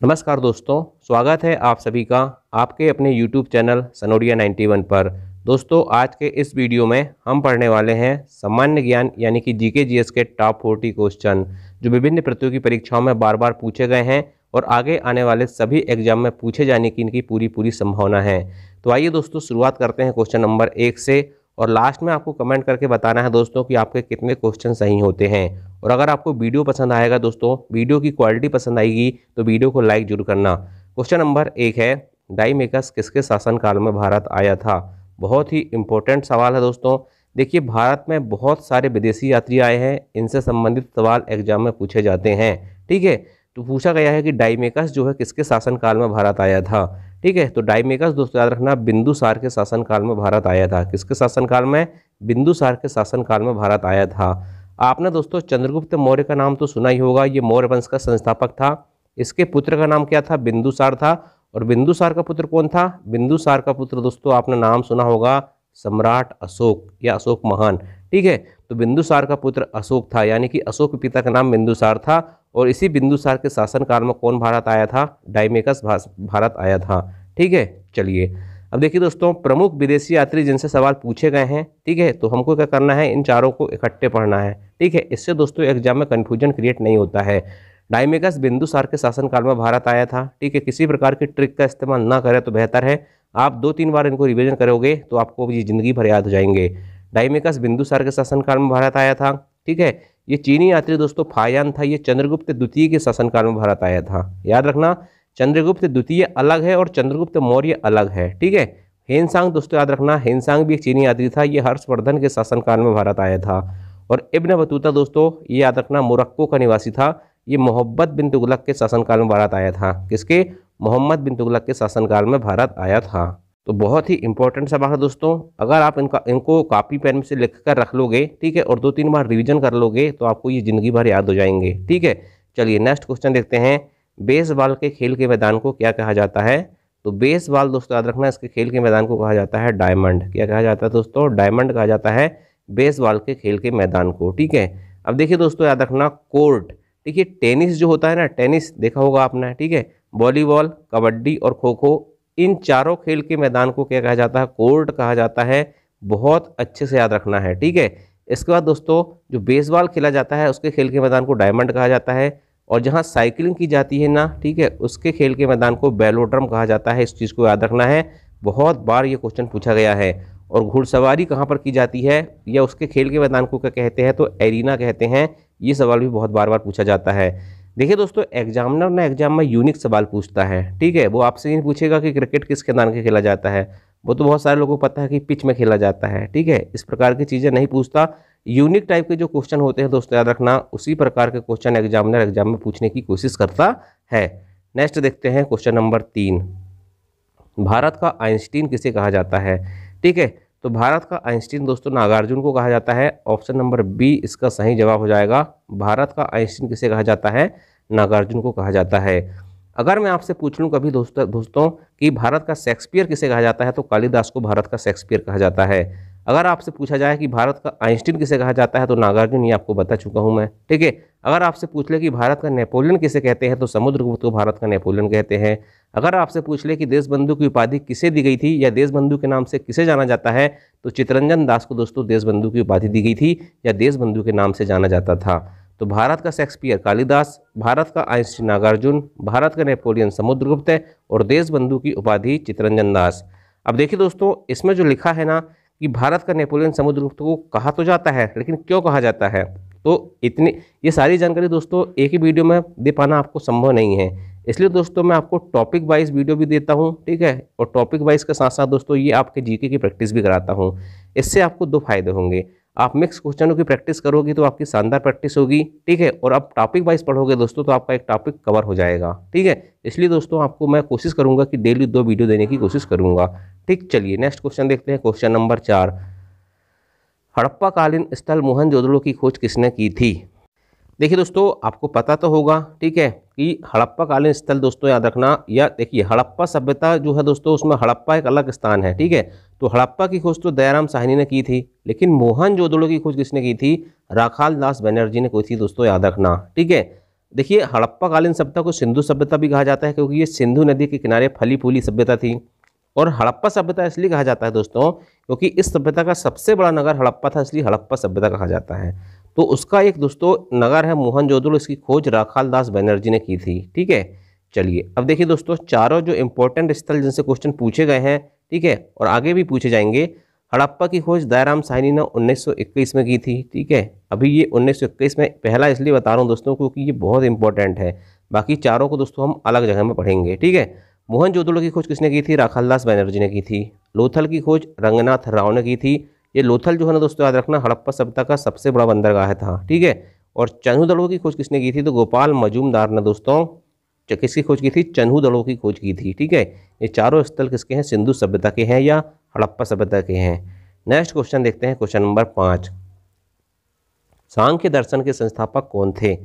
नमस्कार दोस्तों, स्वागत है आप सभी का आपके अपने YouTube चैनल सनोडिया 91 पर। दोस्तों, आज के इस वीडियो में हम पढ़ने वाले हैं सामान्य ज्ञान यानी कि जीके जीएस के टॉप 40 क्वेश्चन जो विभिन्न प्रतियोगी परीक्षाओं में बार बार पूछे गए हैं और आगे आने वाले सभी एग्जाम में पूछे जाने की इनकी पूरी संभावना है। तो आइए दोस्तों, शुरुआत करते हैं क्वेश्चन नंबर 1 से और लास्ट में आपको कमेंट करके बताना है दोस्तों कि आपके कितने क्वेश्चन सही होते हैं। और अगर आपको वीडियो पसंद आएगा दोस्तों, वीडियो की क्वालिटी पसंद आएगी तो वीडियो को लाइक जरूर करना। क्वेश्चन नंबर 1 है, डाइमेकस किसके शासनकाल में भारत आया था? बहुत ही इंपॉर्टेंट सवाल है दोस्तों। देखिए, भारत में बहुत सारे विदेशी यात्री आए हैं, इनसे संबंधित सवाल एग्जाम में पूछे जाते हैं। ठीक है, तो पूछा गया है कि डाइमेकस जो है किसके शासनकाल में भारत आया था। ठीक है, तो डाइमेकस दोस्तों याद रखना बिंदुसार के शासनकाल में भारत आया था। किसके शासनकाल में? बिंदुसार के शासनकाल में भारत आया था। आपने दोस्तों चंद्रगुप्त मौर्य का नाम तो सुना ही होगा, ये मौर्य वंश का संस्थापक था। इसके पुत्र का नाम क्या था? बिंदुसार था। और बिंदुसार का पुत्र कौन था? बिंदुसार का पुत्र दोस्तों आपने नाम सुना होगा सम्राट अशोक या अशोक महान। ठीक है, तो बिंदुसार का पुत्र अशोक था, यानी कि अशोक के पिता का नाम बिंदुसार था। और इसी बिंदुसार के शासनकाल में कौन भारत आया था? डाइमेकस भारत आया था। ठीक है, चलिए अब देखिए दोस्तों, प्रमुख विदेशी यात्री जिनसे सवाल पूछे गए हैं। ठीक है, तो हमको क्या करना है, इन चारों को इकट्ठे पढ़ना है। ठीक है, इससे दोस्तों एग्जाम में कन्फ्यूजन क्रिएट नहीं होता है। डाइमेकस बिंदुसार के शासनकाल में भारत आया था। ठीक है, किसी प्रकार की ट्रिक का इस्तेमाल ना करें तो बेहतर है। आप 2-3 बार इनको रिवीजन करोगे तो आपको ये जिंदगी भर याद हो जाएंगे। डाइमेकस बिंदुसार के शासनकाल में भारत आया था। ठीक है, ये चीनी यात्री दोस्तों फायान था, ये चंद्रगुप्त द्वितीय के शासनकाल में भारत आया था। याद रखना, चंद्रगुप्त द्वितीय अलग है और चंद्रगुप्त मौर्य अलग है। ठीक है, हेनसांग दोस्तों याद रखना, हेनसांग भी एक चीनी यात्री था, ये हर्षवर्धन के शासनकाल में भारत आया था। और इब्न बतूता दोस्तों ये याद रखना मोरक्को का निवासी था, ये मोहम्मद बिन तुगलक के शासनकाल में भारत आया था। किसके? मोहम्मद बिन तुगलक के शासनकाल में भारत आया था। तो बहुत ही इंपॉर्टेंट सवाल है दोस्तों, अगर आप इनको कॉपी पेन से लिख कर रख लोगे, ठीक है, और 2-3 बार रिवीजन कर लोगे तो आपको ये जिंदगी भर याद हो जाएंगे। ठीक है, चलिए नेक्स्ट क्वेश्चन देखते हैं। बेसबॉल के खेल के मैदान को क्या कहा जाता है? तो बेसबॉल दोस्तों याद रखना, इसके खेल के मैदान को कहा जाता है डायमंड। क्या कहा जाता है दोस्तों? डायमंड कहा जाता है बेसबॉल के खेल के मैदान को। ठीक है, अब देखिए दोस्तों याद रखना कोर्ट। ठीक है, टेनिस जो होता है ना, टेनिस देखा होगा आपने। ठीक है, वॉलीबॉल, कबड्डी और खो खो, इन चारों खेल के मैदान को क्या कहा जाता है? कोर्ट कहा जाता है। बहुत अच्छे से याद रखना है। ठीक है, इसके बाद दोस्तों जो बेसबॉल खेला जाता है उसके खेल के मैदान को डायमंड कहा जाता है। और जहाँ साइकिलिंग की जाती है ना, ठीक है, उसके खेल के मैदान को वेलोड्रम कहा जाता है। इस चीज़ को याद रखना है, बहुत बार ये क्वेश्चन पूछा गया है। और घुड़सवारी कहाँ पर की जाती है या उसके खेल के मैदान को क्या कहते हैं? तो एरिना कहते हैं। ये सवाल भी बहुत बार पूछा जाता है। देखिए दोस्तों, एग्जामिनर ना एग्जाम में यूनिक सवाल पूछता है। ठीक है, वो आपसे नहीं पूछेगा कि क्रिकेट किस मैदान के खेला जाता है, वो तो बहुत सारे लोगों को पता है कि पिच में खेला जाता है। ठीक है, इस प्रकार की चीज़ें नहीं पूछता। यूनिक टाइप के जो क्वेश्चन होते हैं दोस्तों याद रखना, उसी प्रकार के क्वेश्चन एग्जामिनर एग्जाम में पूछने की कोशिश करता है। नेक्स्ट देखते हैं क्वेश्चन नंबर 3, भारत का आइंस्टीन किसे कहा जाता है? ठीक है, तो भारत का आइंस्टीन दोस्तों नागार्जुन को कहा जाता है। ऑप्शन नंबर बी इसका सही जवाब हो जाएगा। भारत का आइंस्टीन किसे कहा जाता है? नागार्जुन को कहा जाता है। अगर मैं आपसे पूछ लूँ कभी दोस्तों कि भारत का शेक्सपियर किसे कहा जाता है, तो कालिदास को भारत का शेक्सपियर कहा जाता है। अगर आपसे पूछा जाए कि भारत का आइंस्टीन किसे कहा जाता है, तो नागार्जुन, ये आपको बता चुका हूँ मैं। ठीक है, अगर आपसे पूछ ले कि भारत का नेपोलियन किसे कहते हैं, तो समुद्रगुप्त को भारत का नेपोलियन कहते हैं। अगर आपसे पूछ ले कि देशबंधु की उपाधि किसे दी गई थी या देशबंधु के नाम से किसे जाना जाता है, तो चित्तरंजन दास को दोस्तों देशबंधु की उपाधि दी गई थी या देशबंधु के नाम से जाना जाता था। तो भारत का शेक्सपियर कालिदास, भारत का आइंस्टीन नागार्जुन, भारत का नेपोलियन समुद्रगुप्त और देशबंधु की उपाधि चित्तरंजन दास। अब देखिए दोस्तों, इसमें जो लिखा है ना कि भारत का नेपोलियन समुद्रगुप्त को कहा तो जाता है, लेकिन क्यों कहा जाता है, तो इतनी ये सारी जानकारी दोस्तों एक ही वीडियो में दे पाना आपको संभव नहीं है। इसलिए दोस्तों मैं आपको टॉपिक वाइज वीडियो भी देता हूँ। ठीक है, और टॉपिक वाइज के साथ साथ दोस्तों ये आपके जीके की प्रैक्टिस भी कराता हूँ। इससे आपको 2 फायदे होंगे। आप मिक्स क्वेश्चनों की प्रैक्टिस करोगे तो आपकी शानदार प्रैक्टिस होगी। ठीक है, और आप टॉपिक वाइज पढ़ोगे दोस्तों तो आपका एक टॉपिक कवर हो जाएगा। ठीक है, इसलिए दोस्तों आपको मैं कोशिश करूंगा कि डेली 2 वीडियो देने की कोशिश करूंगा। ठीक, चलिए नेक्स्ट क्वेश्चन देखते हैं। क्वेश्चन नंबर 4, हड़प्पा कालीन स्थल मोहनजोदड़ो की खोज किसने की थी? देखिए दोस्तों, आपको पता तो होगा, ठीक है, कि हड़प्पा कालीन स्थल दोस्तों याद रखना, या देखिए हड़प्पा सभ्यता जो है दोस्तों उसमें हड़प्पा एक अलग स्थान है। ठीक है, तो हड़प्पा की खोज तो दयाराम साहनी ने की थी, लेकिन मोहनजोदड़ो की खोज किसने की थी? राखाल दास बनर्जी ने की थी दोस्तों, याद रखना। ठीक है, देखिए हड़प्पा कालीन सभ्यता को सिंधु सभ्यता भी कहा जाता है क्योंकि ये सिंधु नदी के किनारे फली फूली सभ्यता थी। और हड़प्पा सभ्यता इसलिए कहा जाता है दोस्तों क्योंकि इस सभ्यता का सबसे बड़ा नगर हड़प्पा था, इसलिए हड़प्पा सभ्यता कहा जाता है। तो उसका एक दोस्तों नगर है मोहनजोदड़ो, इसकी खोज राखाल दास बनर्जी ने की थी। ठीक है, चलिए अब देखिए दोस्तों चारों जो इंपॉर्टेंट स्थल जिनसे क्वेश्चन पूछे गए हैं, ठीक है, और आगे भी पूछे जाएंगे। हड़प्पा की खोज दयाराम साहनी ने 1921 में की थी। ठीक है, अभी ये 1921 में पहला इसलिए बता रहा हूँ दोस्तों क्योंकि ये बहुत इंपॉर्टेंट है, बाकी चारों को दोस्तों हम अलग जगह में पढ़ेंगे। ठीक है, मोहनजोदड़ो की खोज किसने की थी? राखालदास बनर्जी ने की थी। लोथल की खोज रंगनाथ राव ने की थी। ये लोथल जो है ना दोस्तों याद रखना हड़प्पा सभ्यता का सबसे बड़ा बंदरगाह था। ठीक है, और चन्हू की खोज किसने की थी? तो गोपाल मजूमदार ने दोस्तों किसकी खोज की थी? चन्हू की खोज की थी। ठीक है, ये चारों स्थल किसके हैं? सिंधु सभ्यता के हैं या हड़प्पा सभ्यता के हैं। नेक्स्ट क्वेश्चन देखते हैं, क्वेश्चन नंबर 5। सांख्य दर्शन के संस्थापक कौन थे?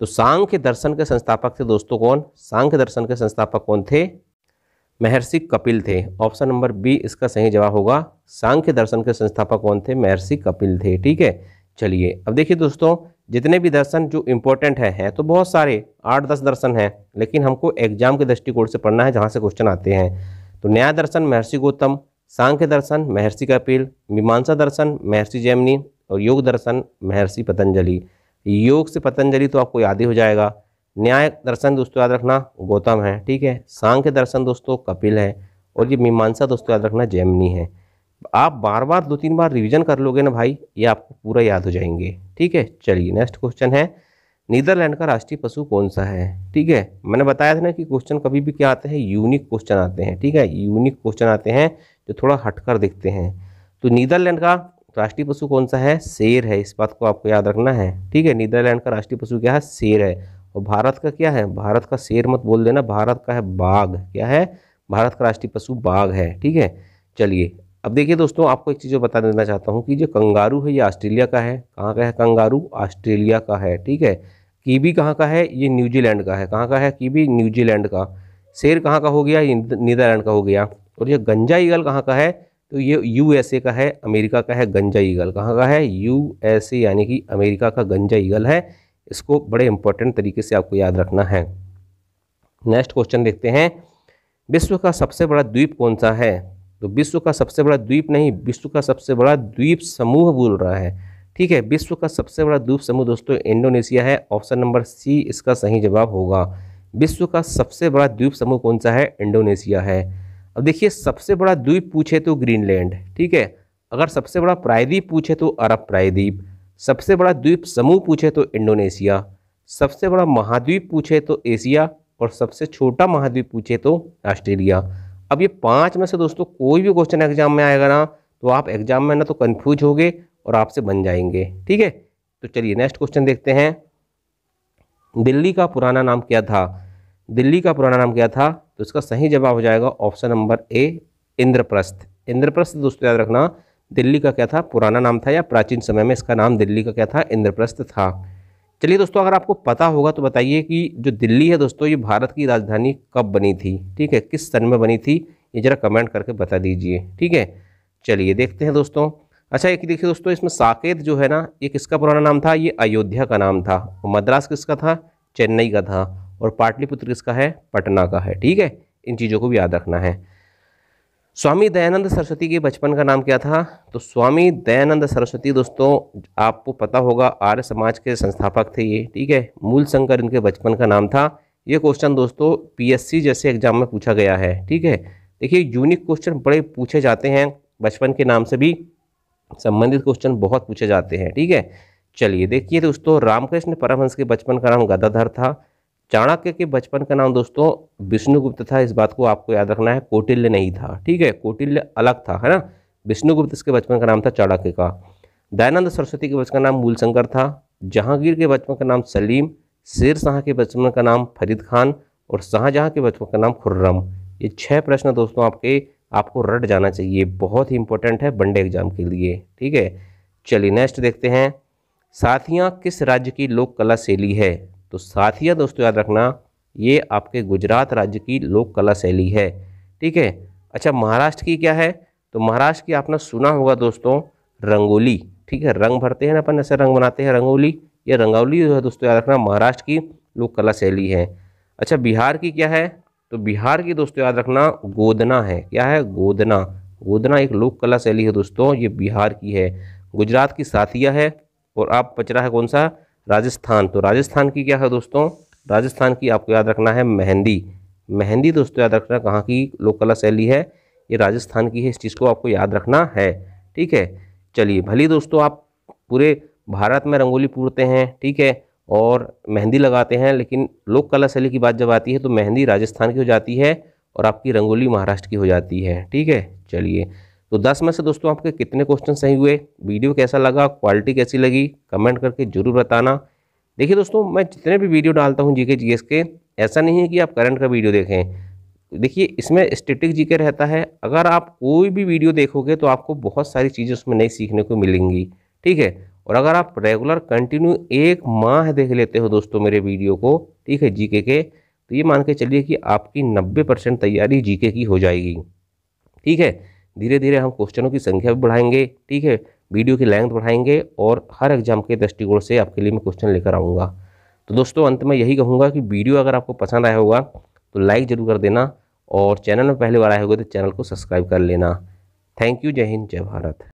तो सांख्य दर्शन के संस्थापक थे दोस्तों कौन? सांख्य दर्शन के संस्थापक कौन थे? महर्षि कपिल थे। ऑप्शन नंबर बी इसका सही जवाब होगा। सांख्य दर्शन के संस्थापक कौन थे? महर्षि कपिल थे। ठीक है, चलिए अब देखिए दोस्तों जितने भी दर्शन जो इंपॉर्टेंट हैं तो बहुत सारे 8-10 दर्शन हैं, लेकिन हमको एग्जाम के दृष्टिकोण से पढ़ना है जहाँ से क्वेश्चन आते हैं। तो न्याय दर्शन महर्षि गौतम, सांख्य दर्शन महर्षि कपिल, मीमांसा दर्शन महर्षि जैमिनी और योग दर्शन महर्षि पतंजलि। योग से पतंजलि तो आपको याद ही हो जाएगा। न्याय दर्शन दोस्तों याद रखना गौतम है। ठीक है, सांख्य दर्शन दोस्तों कपिल है और ये मीमांसा दोस्तों याद रखना जैमिनी है। आप बार बार 2-3 बार रिवीजन कर लोगे ना भाई, ये आपको पूरा याद हो जाएंगे। ठीक है, चलिए नेक्स्ट क्वेश्चन है, नीदरलैंड का राष्ट्रीय पशु कौन सा है? ठीक है, मैंने बताया था ना कि क्वेश्चन कभी भी क्या आते हैं? यूनिक क्वेश्चन आते हैं। ठीक है, यूनिक क्वेश्चन आते हैं जो थोड़ा हटकर दिखते हैं। तो नीदरलैंड का राष्ट्रीय पशु कौन सा है? शेर है, इस बात को आपको याद रखना है। ठीक है, नीदरलैंड का राष्ट्रीय पशु क्या है? शेर है। और भारत का क्या है? भारत का शेर मत बोल देना, भारत का है बाघ। क्या है? भारत का राष्ट्रीय पशु बाघ है। ठीक है, चलिए अब देखिए दोस्तों आपको एक चीज़ बता देना चाहता हूँ कि जो कंगारू है ये ऑस्ट्रेलिया का है। कहाँ का है कंगारू? ऑस्ट्रेलिया का है। ठीक है, कीवी कहाँ का है? ये न्यूजीलैंड का है। कहाँ का है कीवी? न्यूजीलैंड का। शेर कहाँ का हो गया? ये नीदरलैंड का हो गया। और ये गंजा ईगल कहाँ का है? तो ये यूएसए का है, अमेरिका का है गंजा ईगल। कहाँ का है? यूएसए यानी कि अमेरिका का गंजा ईगल है। इसको बड़े इंपॉर्टेंट तरीके से आपको याद रखना है। नेक्स्ट क्वेश्चन देखते हैं, विश्व का सबसे बड़ा द्वीप कौन सा है? तो विश्व का सबसे बड़ा द्वीप नहीं, विश्व का सबसे बड़ा द्वीप समूह बोल रहा है। ठीक है, विश्व का सबसे बड़ा द्वीप समूह दोस्तों इंडोनेशिया है। ऑप्शन नंबर सी इसका सही जवाब होगा। विश्व का सबसे बड़ा द्वीप समूह कौन सा है? इंडोनेशिया है। अब देखिए सबसे बड़ा द्वीप पूछे तो ग्रीनलैंड। ठीक है, अगर सबसे बड़ा प्रायद्वीप पूछे तो अरब प्रायद्वीप, सबसे बड़ा द्वीप समूह पूछे तो इंडोनेशिया, सबसे बड़ा महाद्वीप पूछे तो एशिया और सबसे छोटा महाद्वीप पूछे तो ऑस्ट्रेलिया। अब ये 5 में से दोस्तों कोई भी क्वेश्चन एग्जाम में आएगा ना तो आप एग्जाम में ना तो कंफ्यूज होगे और आपसे बन जाएंगे। ठीक है, तो चलिए नेक्स्ट क्वेश्चन देखते हैं, दिल्ली का पुराना नाम क्या था? दिल्ली का पुराना नाम क्या था? तो इसका सही जवाब हो जाएगा option number A Indraprastha. Indraprastha दोस्तों याद रखना दिल्ली का क्या था? पुराना नाम था, या प्राचीन समय में इसका नाम दिल्ली का क्या था? इंद्रप्रस्थ था। चलिए दोस्तों अगर आपको पता होगा तो बताइए कि जो दिल्ली है दोस्तों ये भारत की राजधानी कब बनी थी? ठीक है, किस सन में बनी थी? ये जरा कमेंट करके बता दीजिए। ठीक है, चलिए देखते हैं दोस्तों। अच्छा एक देखिए दोस्तों इसमें साकेत जो है ना ये किसका पुराना नाम था? ये अयोध्या का नाम था। और मद्रास किसका था? चेन्नई का था। और पाटलिपुत्र किसका है? पटना का है। ठीक है, इन चीज़ों को भी याद रखना है। स्वामी दयानंद सरस्वती के बचपन का नाम क्या था? तो स्वामी दयानंद सरस्वती दोस्तों आपको पता होगा आर्य समाज के संस्थापक थे ये। ठीक है, मूल शंकर इनके बचपन का नाम था। ये क्वेश्चन दोस्तों पीएससी जैसे एग्जाम में पूछा गया है। ठीक है, देखिए यूनिक क्वेश्चन बड़े पूछे जाते हैं, बचपन के नाम से भी संबंधित क्वेश्चन बहुत पूछे जाते हैं। ठीक है, चलिए देखिए दोस्तों रामकृष्ण परमहंस के बचपन का नाम गदाधर था। चाणक्य के बचपन का नाम दोस्तों विष्णुगुप्त था, इस बात को आपको याद रखना है, कौटिल्य नहीं था। ठीक है, कौटिल्य अलग था, है ना। विष्णुगुप्त इसके बचपन का नाम था चाणक्य का। दयानंद सरस्वती के बचपन का नाम मूलशंकर था। जहांगीर के बचपन का नाम सलीम, शेर शाह के बचपन का नाम फरीद खान और शाहजहां के बचपन का नाम खुर्रम। ये 6 प्रश्न दोस्तों आपको रट जाना चाहिए, बहुत ही इंपॉर्टेंट है वनडे एग्जाम के लिए। ठीक है, चलिए नेक्स्ट देखते हैं, साथियाँ किस राज्य की लोक कला शैली है? तो साथिया दोस्तों याद रखना ये आपके गुजरात राज्य की लोक कला शैली है। ठीक है, अच्छा महाराष्ट्र की क्या है? तो महाराष्ट्र की आपने सुना होगा दोस्तों रंगोली। ठीक है, रंग भरते हैं ना अपन, ऐसे रंग बनाते हैं रंगोली। ये रंगोली जो है दोस्तों याद रखना महाराष्ट्र की लोक कला शैली है। अच्छा, बिहार की क्या है? तो बिहार की दोस्तों याद रखना गोदना है। क्या है? गोदना। गोदना एक लोक कला शैली है दोस्तों, ये बिहार की है। गुजरात की साथिया है। और आप बच रहा है कौन सा? राजस्थान। तो राजस्थान की क्या है दोस्तों? राजस्थान की आपको याद रखना है मेहंदी। मेहंदी दोस्तों याद रखना कहाँ की लोक कला शैली है? ये राजस्थान की है। इस चीज़ को आपको याद रखना है। ठीक है। चलिए, भले दोस्तों आप पूरे भारत में रंगोली पूरते हैं, ठीक है, और मेहंदी लगाते हैं, लेकिन लोक कला शैली की बात जब आती है तो मेहंदी राजस्थान की हो जाती है और आपकी रंगोली महाराष्ट्र की हो जाती है। ठीक है। चलिए, तो 10 में से दोस्तों आपके कितने क्वेश्चन सही हुए? वीडियो कैसा लगा, क्वालिटी कैसी लगी, कमेंट करके जरूर बताना। देखिए दोस्तों, मैं जितने भी वीडियो डालता हूँ जीके जीएस के, ऐसा नहीं है कि आप करंट का वीडियो देखें। देखिए, इसमें स्टैटिक जीके रहता है। अगर आप कोई भी वीडियो देखोगे तो आपको बहुत सारी चीज़ें उसमें नई सीखने को मिलेंगी। ठीक है। और अगर आप रेगुलर कंटिन्यू 1 माह देख लेते हो दोस्तों मेरे वीडियो को, ठीक है, जीके के, तो ये मान के चलिए कि आपकी 90% तैयारी जीके की हो जाएगी। ठीक है। धीरे धीरे हम क्वेश्चनों की संख्या भी बढ़ाएंगे, ठीक है, वीडियो की लेंथ बढ़ाएंगे और हर एग्जाम के दृष्टिकोण से आपके लिए मैं क्वेश्चन लेकर आऊँगा। तो दोस्तों, अंत में यही कहूँगा कि वीडियो अगर आपको पसंद आया होगा तो लाइक ज़रूर कर देना और चैनल में पहली बार आए होगे तो चैनल को सब्सक्राइब कर लेना। Thank you. जय हिंद, जय भारत।